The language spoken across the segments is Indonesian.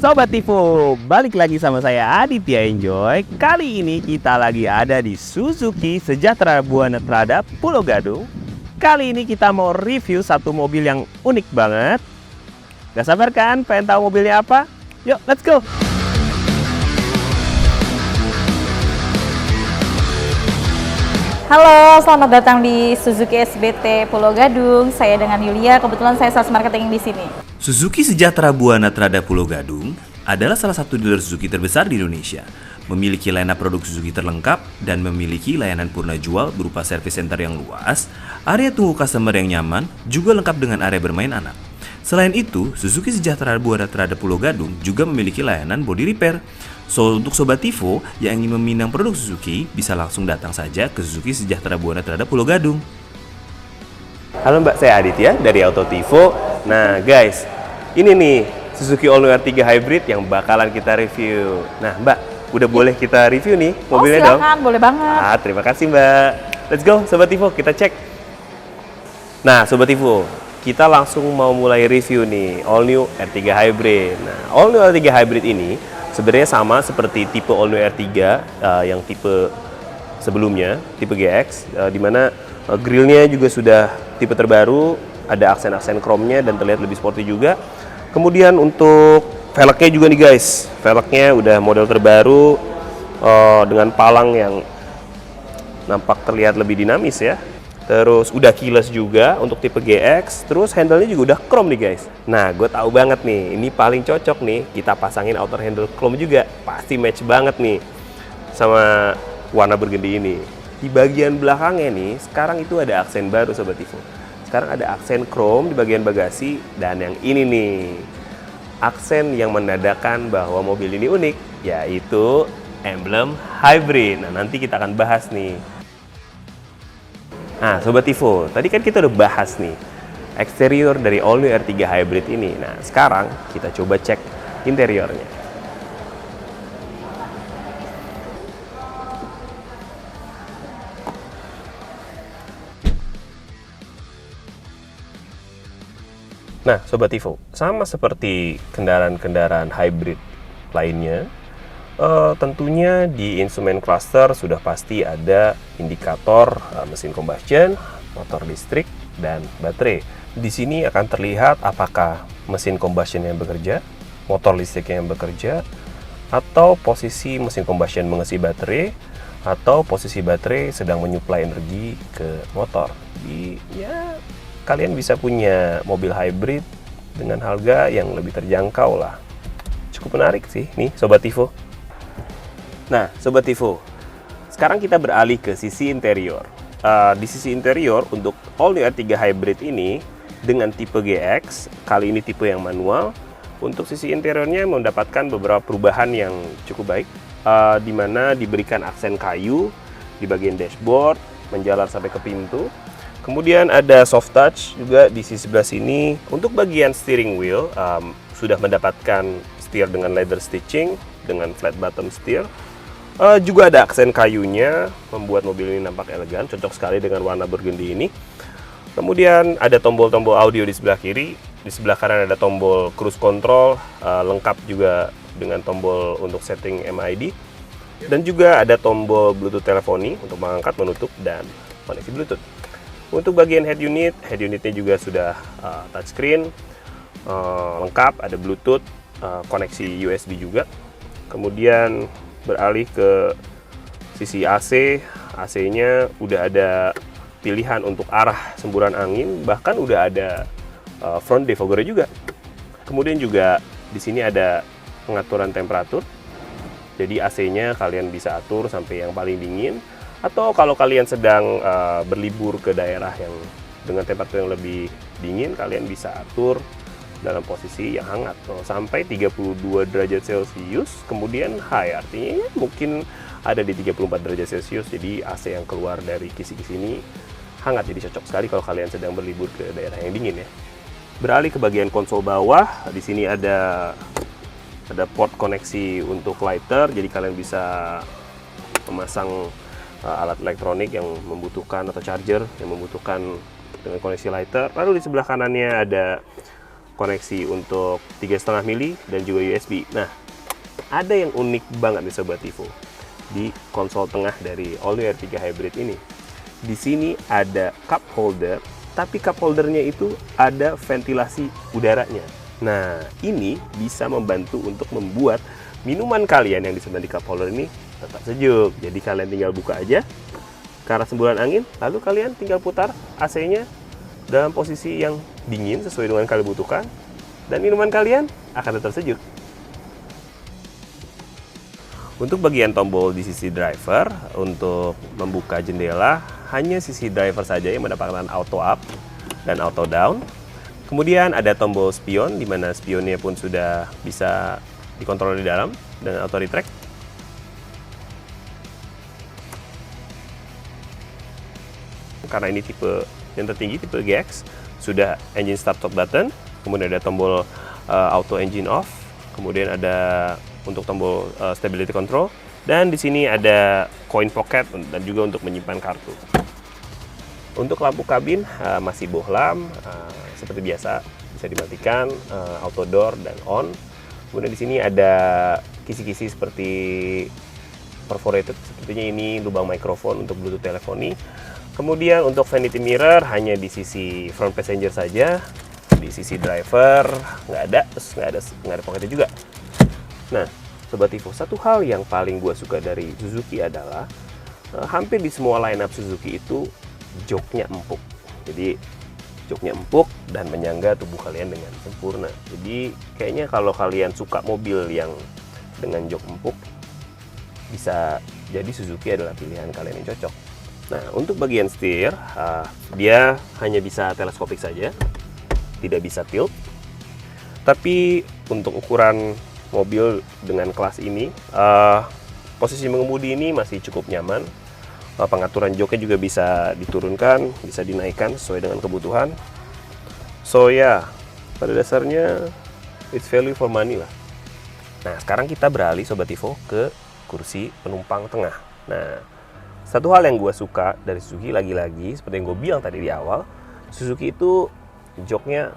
Sobat Tivo, balik lagi sama saya Aditya Enjoy. Kali ini kita lagi ada di Suzuki Sejahtera Buana Prada Pulau Gadung. Kali ini kita mau review satu mobil yang unik banget. Gak sabar kan pengen tahu mobilnya apa? Yuk, let's go! Halo, selamat datang di Suzuki SBT Pulau Gadung. Saya dengan Yulia, kebetulan saya sales marketing di sini. Suzuki Sejahtera Buana Prada Pulau Gadung adalah salah satu dealer Suzuki terbesar di Indonesia. Memiliki lineup produk Suzuki terlengkap dan memiliki layanan purna jual berupa service center yang luas, area tunggu customer yang nyaman, juga lengkap dengan area bermain anak. Selain itu, Suzuki Sejahtera Buana Prada Pulau Gadung juga memiliki layanan body repair. So, untuk Sobat Tivo yang ingin meminang produk Suzuki, bisa langsung datang saja ke Suzuki Sejahtera Buana Prada Pulau Gadung. Halo Mbak, saya Aditya dari Auto Tivo. Nah guys, ini nih Suzuki All New R3 Hybrid yang bakalan kita review. Nah Mbak, udah boleh kita review nih mobilnya dong? Silakan, boleh banget. Terima kasih Mbak. Let's go Sobat Tivo, kita cek. Nah Sobat Tivo, kita langsung mau mulai review nih All New R3 Hybrid. Nah, All New R3 Hybrid ini sebenarnya sama seperti tipe All New R3 yang tipe sebelumnya, tipe GX, di mana grillnya juga sudah tipe terbaru, ada aksen-aksen chrome-nya dan terlihat lebih sporty juga. Kemudian untuk velgnya juga nih guys, velgnya udah model terbaru dengan palang yang nampak terlihat lebih dinamis ya. Terus udah keyless juga untuk tipe GX, terus handle-nya juga udah chrome nih guys. Nah, gue tahu banget nih, ini paling cocok nih kita pasangin outer handle chrome juga. Pasti match banget nih sama warna burgundy ini. Di bagian belakangnya nih, sekarang itu ada aksen baru Sobat Tivo. Sekarang ada aksen chrome di bagian bagasi, dan yang ini nih, aksen yang menandakan bahwa mobil ini unik, yaitu emblem hybrid. Nah, nanti kita akan bahas nih. Nah, Sobat Tivo, tadi kan kita udah bahas nih eksterior dari All New R3 Hybrid ini. Nah, sekarang kita coba cek interiornya. Nah, Sobat Tivo, sama seperti kendaraan-kendaraan hybrid lainnya, tentunya di instrumen cluster sudah pasti ada indikator mesin combustion, motor listrik, dan baterai. Di sini akan terlihat apakah mesin combustion yang bekerja, motor listrik yang bekerja, atau posisi mesin combustion mengisi baterai, atau posisi baterai sedang menyuplai energi ke motor. Kalian bisa punya mobil hybrid dengan harga yang lebih terjangkau lah. Cukup menarik sih nih Sobat Tivo. Nah, Sobat Tivo, sekarang kita beralih ke sisi interior. Di sisi interior, untuk All New R3 Hybrid ini, dengan tipe GX, kali ini tipe yang manual, untuk sisi interiornya mendapatkan beberapa perubahan yang cukup baik, di mana diberikan aksen kayu di bagian dashboard, menjalar sampai ke pintu. Kemudian ada soft touch juga di sisi sebelah sini. Untuk bagian steering wheel, sudah mendapatkan steer dengan leather stitching, dengan flat bottom steer. Juga ada aksen kayunya, membuat mobil ini nampak elegan, cocok sekali dengan warna burgundy ini. Kemudian ada tombol-tombol audio di sebelah kiri, di sebelah kanan ada tombol cruise control, lengkap juga dengan tombol untuk setting MID. Dan juga ada tombol Bluetooth teleponi untuk mengangkat, menutup, dan koneksi Bluetooth. Untuk bagian head unitnya juga sudah touchscreen, lengkap, ada Bluetooth, koneksi USB juga. Kemudian beralih ke sisi AC, AC-nya udah ada pilihan untuk arah semburan angin, bahkan udah ada front defogger juga. Kemudian juga di sini ada pengaturan temperatur, jadi AC-nya kalian bisa atur sampai yang paling dingin, atau kalau kalian sedang berlibur ke daerah yang dengan temperatur yang lebih dingin, kalian bisa atur dalam posisi yang hangat sampai 32 derajat Celcius. Kemudian high, artinya mungkin ada di 34 derajat Celcius, jadi AC yang keluar dari kisi-kisi ini hangat, jadi cocok sekali kalau kalian sedang berlibur ke daerah yang dingin ya. Beralih ke bagian konsol bawah, di sini ada port koneksi untuk lighter, jadi kalian bisa memasang alat elektronik yang membutuhkan, atau charger yang membutuhkan dengan koneksi lighter. Lalu di sebelah kanannya ada koneksi untuk 3,5 mili dan juga USB. Nah, ada yang unik banget nih Sobat Evo di konsol tengah dari All New R3 Hybrid ini. Di sini ada cup holder, tapi cup holdernya itu ada ventilasi udaranya. Nah, ini bisa membantu untuk membuat minuman kalian yang disimpan di cup holder ini tetap sejuk. Jadi kalian tinggal buka aja ke arah semburan angin, lalu kalian tinggal putar AC-nya dalam posisi yang dingin sesuai dengan kalian butuhkan, dan minuman kalian akan tetap sejuk. Untuk bagian tombol di sisi driver, untuk membuka jendela, hanya sisi driver saja yang mendapatkan auto up dan auto down. Kemudian ada tombol spion, di mana spionnya pun sudah bisa dikontrol di dalam dengan auto retract. Karena ini tipe yang tertinggi, tipe GX, sudah engine start stop button, kemudian ada tombol auto engine off, kemudian ada untuk tombol stability control, dan di sini ada coin pocket dan juga untuk menyimpan kartu. Untuk lampu kabin masih bohlam, seperti biasa bisa dimatikan, auto door dan on. Kemudian di sini ada kisi-kisi seperti perforated, sepertinya ini lubang mikrofon untuk Bluetooth teleponi. Kemudian untuk vanity mirror hanya di sisi front passenger saja, di sisi driver nggak ada, terus nggak ada pocketnya juga. Nah, Sobat Evo, satu hal yang paling gue suka dari Suzuki adalah hampir di semua lineup Suzuki itu joknya empuk. Jadi joknya empuk dan menyangga tubuh kalian dengan sempurna. Jadi kayaknya kalau kalian suka mobil yang dengan jok empuk, bisa jadi Suzuki adalah pilihan kalian yang cocok. Nah, untuk bagian setir, dia hanya bisa teleskopik saja, tidak bisa tilt. Tapi untuk ukuran mobil dengan kelas ini, posisi mengemudi ini masih cukup nyaman. Pengaturan joknya juga bisa diturunkan, bisa dinaikkan sesuai dengan kebutuhan. So ya, pada dasarnya it's value for money lah. Nah, sekarang kita beralih Sobat Evo ke kursi penumpang tengah. Nah, satu hal yang gue suka dari Suzuki, lagi-lagi seperti yang gue bilang tadi di awal, Suzuki itu joknya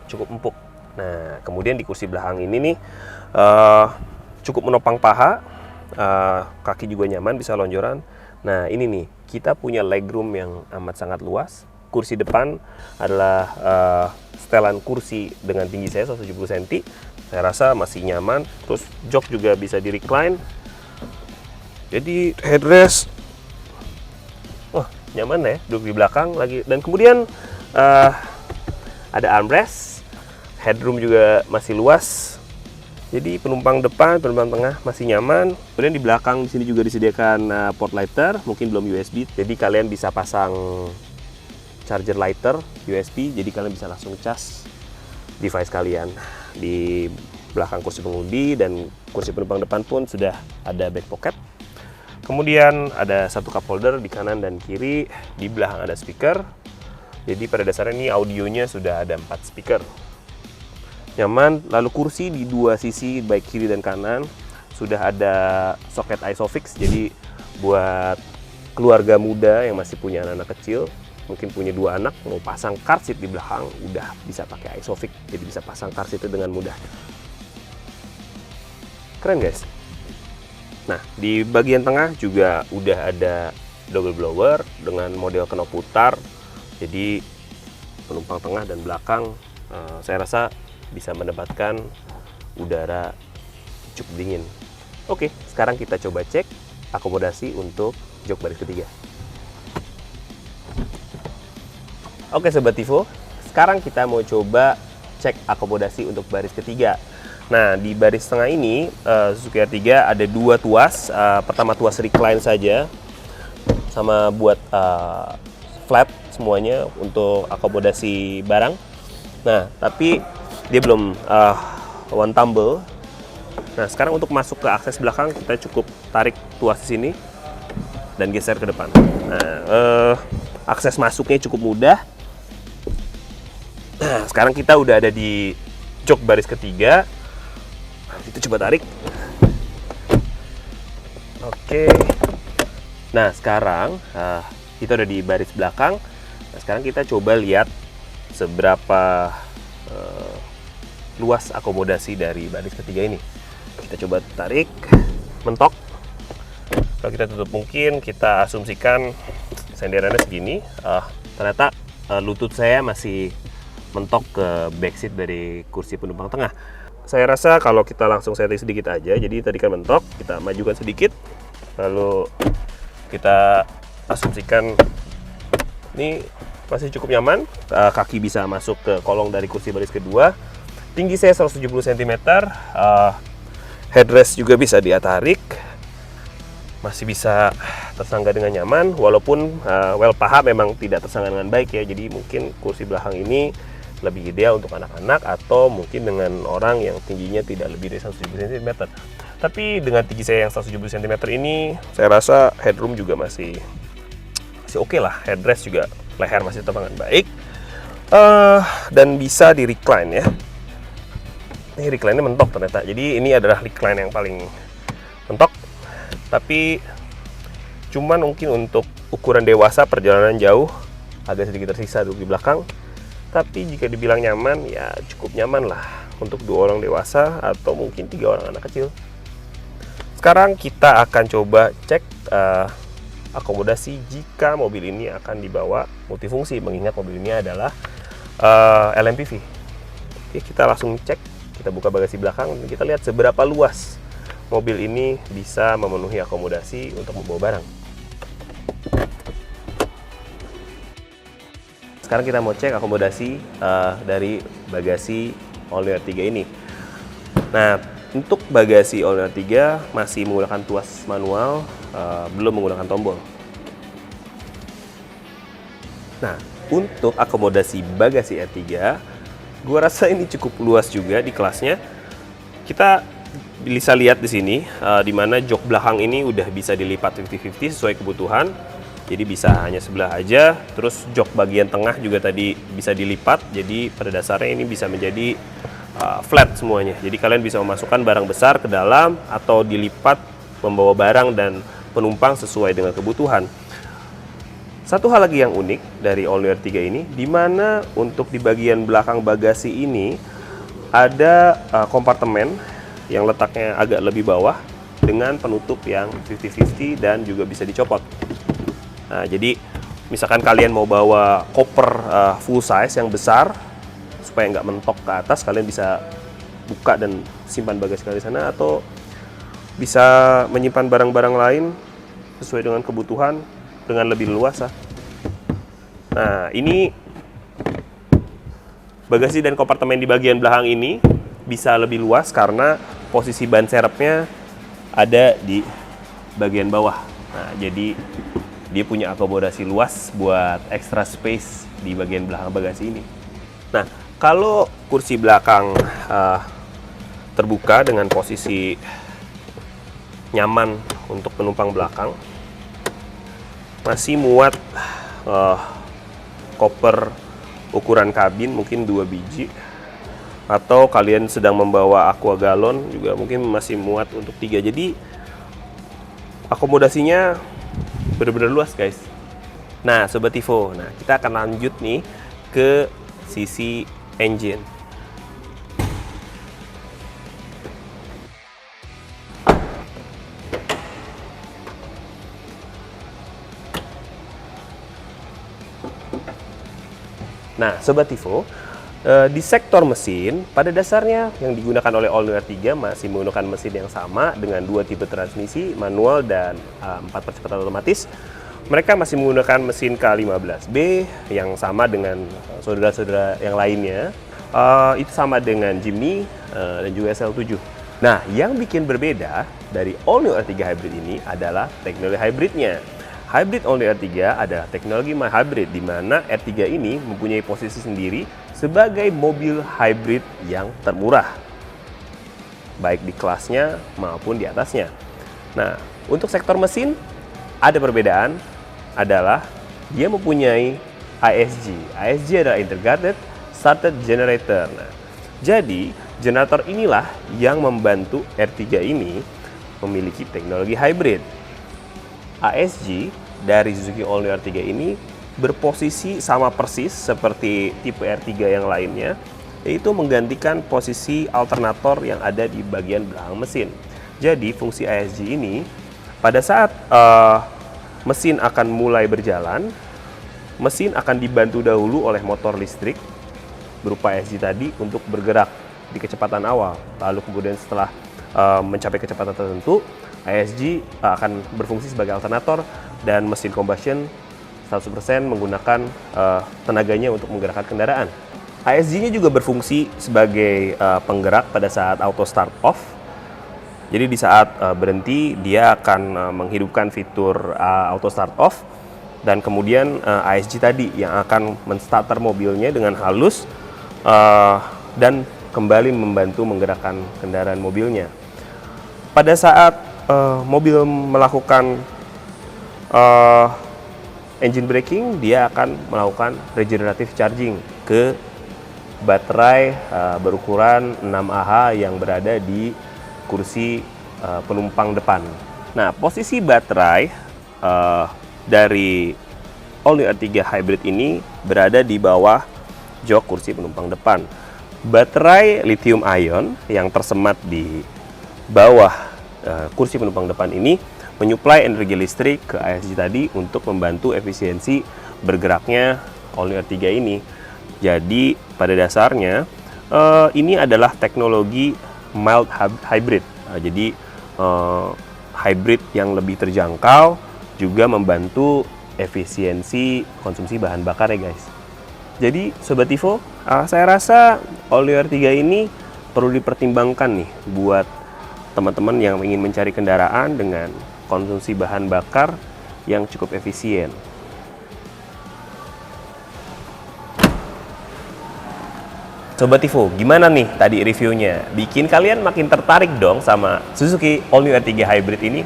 cukup empuk. Nah, kemudian di kursi belakang ini nih cukup menopang paha, kaki juga nyaman, bisa lonjoran. Nah, ini nih, kita punya legroom yang amat sangat luas. Kursi depan adalah setelan kursi dengan tinggi saya 170 cm. Saya rasa masih nyaman. Terus jok juga bisa di recline. Jadi headrest, wah nyaman ya, duduk di belakang lagi. Dan kemudian ada armrest, headroom juga masih luas. Jadi penumpang depan, penumpang tengah masih nyaman. Kemudian di belakang di sini juga disediakan port lighter, mungkin belum USB. Jadi kalian bisa pasang charger lighter USB, jadi kalian bisa langsung cas device kalian. Di belakang kursi pengemudi dan kursi penumpang depan pun sudah ada back pocket. Kemudian ada satu cup holder di kanan dan kiri. Di belakang ada speaker. Jadi pada dasarnya ini audionya sudah ada 4 speaker. Nyaman. Lalu kursi di dua sisi, baik kiri dan kanan, sudah ada soket ISOFIX. Jadi buat keluarga muda yang masih punya anak-anak kecil, mungkin punya 2 anak, mau pasang car seat di belakang, udah bisa pakai ISOFIX. Jadi bisa pasang car seat itu dengan mudah. Keren guys. Nah, di bagian tengah juga udah ada double blower dengan model knob putar. Jadi penumpang tengah dan belakang saya rasa bisa mendapatkan udara cukup dingin. Oke, sekarang kita coba cek akomodasi untuk jok baris ketiga. Oke Sobat Evo, sekarang kita mau coba cek akomodasi untuk baris ketiga. Nah, di baris tengah ini Suzuki R3 ada 2 tuas. Pertama tuas recline saja, sama buat flat semuanya untuk akomodasi barang. Nah, tapi dia belum one tumble. Nah, sekarang untuk masuk ke akses belakang, kita cukup tarik tuas di sini dan geser ke depan. Nah, akses masuknya cukup mudah. Nah, sekarang kita udah ada di jok baris ketiga. Nah, itu coba tarik. Oke. Nah, sekarang kita udah di baris belakang. Nah, sekarang kita coba lihat seberapa luas akomodasi dari baris ketiga ini. Kita coba tarik, mentok. Kalau kita tutup, mungkin kita asumsikan senderannya segini. Ternyata lutut saya masih mentok ke backseat dari kursi penumpang tengah. Saya rasa kalau kita langsung setting sedikit aja, jadi tadi kan mentok, kita majukan sedikit, lalu kita asumsikan ini masih cukup nyaman, kaki bisa masuk ke kolong dari kursi baris kedua. Tinggi saya 170 cm, headrest juga bisa dia tarik, masih bisa tersangga dengan nyaman, walaupun paha memang tidak tersangga dengan baik ya, jadi mungkin kursi belakang ini lebih ideal untuk anak-anak atau mungkin dengan orang yang tingginya tidak lebih dari 170 cm. Tapi dengan tinggi saya yang 170 cm ini, saya rasa headroom juga masih oke lah. Headrest juga, leher masih tetap dengan baik. Dan bisa di recline ya. Ini recline-nya mentok ternyata. Jadi ini adalah recline yang paling mentok. Tapi cuman mungkin untuk ukuran dewasa perjalanan jauh agak sedikit tersisa duduk di belakang. Tapi jika dibilang nyaman, ya cukup nyaman lah untuk 2 orang dewasa atau mungkin 3 orang anak kecil. Sekarang kita akan coba cek akomodasi jika mobil ini akan dibawa multifungsi, mengingat mobil ini adalah LMPV. Oke, kita langsung cek, kita buka bagasi belakang dan kita lihat seberapa luas mobil ini bisa memenuhi akomodasi untuk membawa barang. Sekarang kita mau cek akomodasi dari bagasi All-New R3 ini. Nah, untuk bagasi All-New R3 masih menggunakan tuas manual, belum menggunakan tombol. Nah, untuk akomodasi bagasi R3, gua rasa ini cukup luas juga di kelasnya. Kita bisa lihat di sini, di mana jok belakang ini udah bisa dilipat 50-50 sesuai kebutuhan. Jadi bisa hanya sebelah aja, terus jok bagian tengah juga tadi bisa dilipat, jadi pada dasarnya ini bisa menjadi flat semuanya. Jadi kalian bisa memasukkan barang besar ke dalam atau dilipat membawa barang dan penumpang sesuai dengan kebutuhan. Satu hal lagi yang unik dari All-New R3 ini, di mana untuk di bagian belakang bagasi ini ada kompartemen yang letaknya agak lebih bawah dengan penutup yang 50-50 dan juga bisa dicopot. Nah, jadi misalkan kalian mau bawa koper full size yang besar supaya nggak mentok ke atas, kalian bisa buka dan simpan bagasi kalian di sana, atau bisa menyimpan barang-barang lain sesuai dengan kebutuhan dengan lebih leluasa. Nah, ini bagasi dan kompartemen di bagian belakang ini bisa lebih luas karena posisi ban serepnya ada di bagian bawah. Nah, jadi dia punya akomodasi luas buat extra space di bagian belakang bagasi ini. Nah, kalau kursi belakang terbuka dengan posisi nyaman untuk penumpang belakang, masih muat koper ukuran kabin mungkin 2 biji, atau kalian sedang membawa aqua galon juga mungkin masih muat untuk 3. Jadi akomodasinya benar-benar luas guys. Nah Sobat Tivo, kita akan lanjut nih ke sisi engine. Nah Sobat Tivo, di sektor mesin, pada dasarnya yang digunakan oleh All-New R3 masih menggunakan mesin yang sama dengan 2 tipe transmisi, manual dan 4 percepatan otomatis. Mereka masih menggunakan mesin K15B yang sama dengan saudara-saudara yang lainnya. Itu sama dengan Jimny dan juga SL7. Nah, yang bikin berbeda dari All-New R3 Hybrid ini adalah teknologi hybridnya. Hybrid All-New R3 adalah teknologi hybrid, di mana R3 ini mempunyai posisi sendiri sebagai mobil hybrid yang termurah, baik di kelasnya maupun di atasnya. Nah, untuk sektor mesin, ada perbedaan adalah dia mempunyai ISG. ISG adalah Integrated Starter Generator. Nah, jadi generator inilah yang membantu R3 ini memiliki teknologi hybrid. ISG dari Suzuki All-New R3 ini berposisi sama persis seperti tipe R3 yang lainnya, yaitu menggantikan posisi alternator yang ada di bagian belakang mesin. Jadi fungsi ISG ini pada saat mesin akan mulai berjalan, mesin akan dibantu dahulu oleh motor listrik berupa ISG tadi untuk bergerak di kecepatan awal. Lalu kemudian setelah mencapai kecepatan tertentu, ISG akan berfungsi sebagai alternator dan mesin combustion 100% menggunakan tenaganya untuk menggerakkan kendaraan. ISG-nya juga berfungsi sebagai penggerak pada saat auto start off. Jadi di saat berhenti dia akan menghidupkan fitur auto start off dan kemudian ISG tadi yang akan menstarter mobilnya dengan halus dan kembali membantu menggerakkan kendaraan mobilnya. Pada saat mobil melakukan engine braking, dia akan melakukan regenerative charging ke baterai berukuran 6Ah yang berada di kursi penumpang depan. Nah, posisi baterai dari All New R3 Hybrid ini berada di bawah jok kursi penumpang depan. Baterai lithium ion yang tersemat di bawah kursi penumpang depan ini menyuplai energi listrik ke ISG tadi untuk membantu efisiensi bergeraknya All New R3 ini. Jadi pada dasarnya ini adalah teknologi mild hybrid. Jadi hybrid yang lebih terjangkau juga membantu efisiensi konsumsi bahan bakar ya guys. Jadi Sobat Tivo, saya rasa All New R3 ini perlu dipertimbangkan nih buat teman-teman yang ingin mencari kendaraan dengan konsumsi bahan bakar yang cukup efisien. Sobat Tivo, gimana nih tadi reviewnya? Bikin kalian makin tertarik dong sama Suzuki All New R3 Hybrid ini?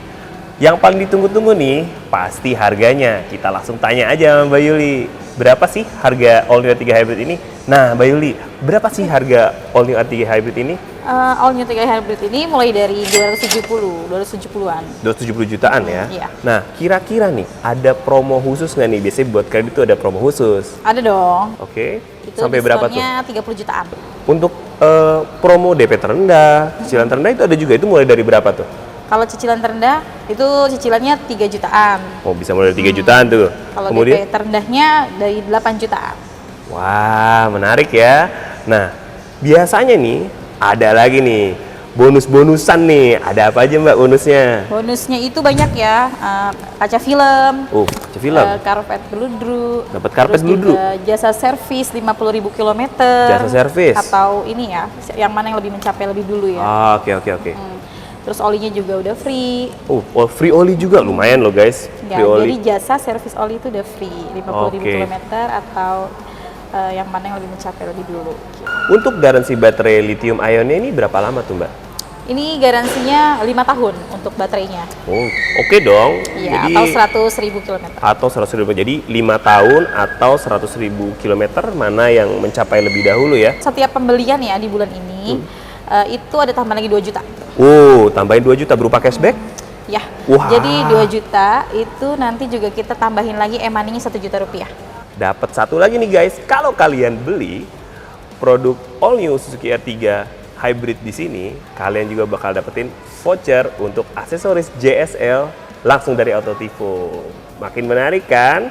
Yang paling ditunggu-tunggu nih, pasti harganya. Kita langsung tanya aja sama Mbak Yuli. Berapa sih harga All New R3 Hybrid ini? Nah, Mbak Yuli, berapa sih harga All New R3 Hybrid ini? All New R3 Hybrid ini mulai dari 270-an. 270 jutaan ya? Iya. Nah, kira-kira nih, ada promo khusus nggak nih? Biasanya buat kredit itu ada promo khusus. Ada dong. Oke, Itu sampai berapa tuh? diskonnya 30 jutaan. Untuk promo DP terendah, cicilan terendah itu ada juga, itu mulai dari berapa tuh? Kalau cicilan terendah, itu cicilannya 3 jutaan. Oh, bisa mulai dari 3 jutaan tuh. Kalau Kemudian, DP terendahnya dari 8 jutaan. wah, menarik ya. Nah, biasanya nih, ada lagi nih, bonus-bonusan nih. Ada apa aja Mbak bonusnya? Bonusnya itu banyak ya, kaca film, Kaca film. karpet geludru, Dapat karpet terus geludru? juga jasa servis 50.000 km. Jasa servis? Atau ini ya, yang mana yang lebih mencapai lebih dulu ya. Oke. Terus olinya juga udah free. Free oli juga lumayan loh guys. Ya, Free oli. jadi jasa servis oli itu udah free 50.000 Oke. km atau yang mana yang lebih mencapai lebih dulu. Untuk garansi baterai lithium ionnya ini berapa lama tuh Mbak? Ini garansinya 5 tahun untuk baterainya. Oh, oke dong. Iya, Jadi atau 100.000 km. atau 100.000. Jadi 5 tahun atau 100.000 km mana yang mencapai lebih dahulu ya? Setiap pembelian ya di bulan ini itu ada tambahan lagi 2 juta. Tambahin 2 juta berupa cashback? Ya. Wah. Jadi 2 juta itu nanti juga kita tambahin lagi e-money-nya 1 juta rupiah. Dapat satu lagi nih guys, kalau kalian beli produk all new Suzuki R3 Hybrid di sini, kalian juga bakal dapetin voucher untuk aksesoris JSL langsung dari Autotivo. Makin menarik kan?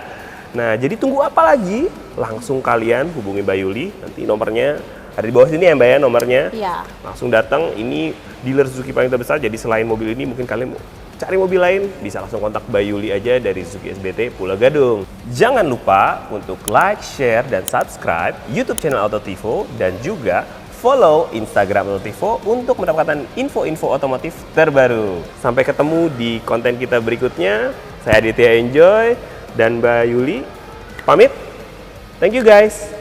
Nah, jadi tunggu apa lagi? Langsung kalian hubungi Mbak Yuli, nanti nomornya ada di bawah sini ya Mbak ya nomornya. Iya. Langsung datang, ini dealer Suzuki paling terbesar, jadi selain mobil ini mungkin kalian mau cari mobil lain, bisa langsung kontak Mbak Yuli aja dari Suzuki SBT Pulau Gadung. Jangan lupa untuk like, share, dan subscribe YouTube channel Autotivo dan juga follow Instagram Autotivo untuk mendapatkan info-info otomotif terbaru. Sampai ketemu di konten kita berikutnya. Saya Aditya Enjoy dan Mbak Yuli pamit. Thank you guys.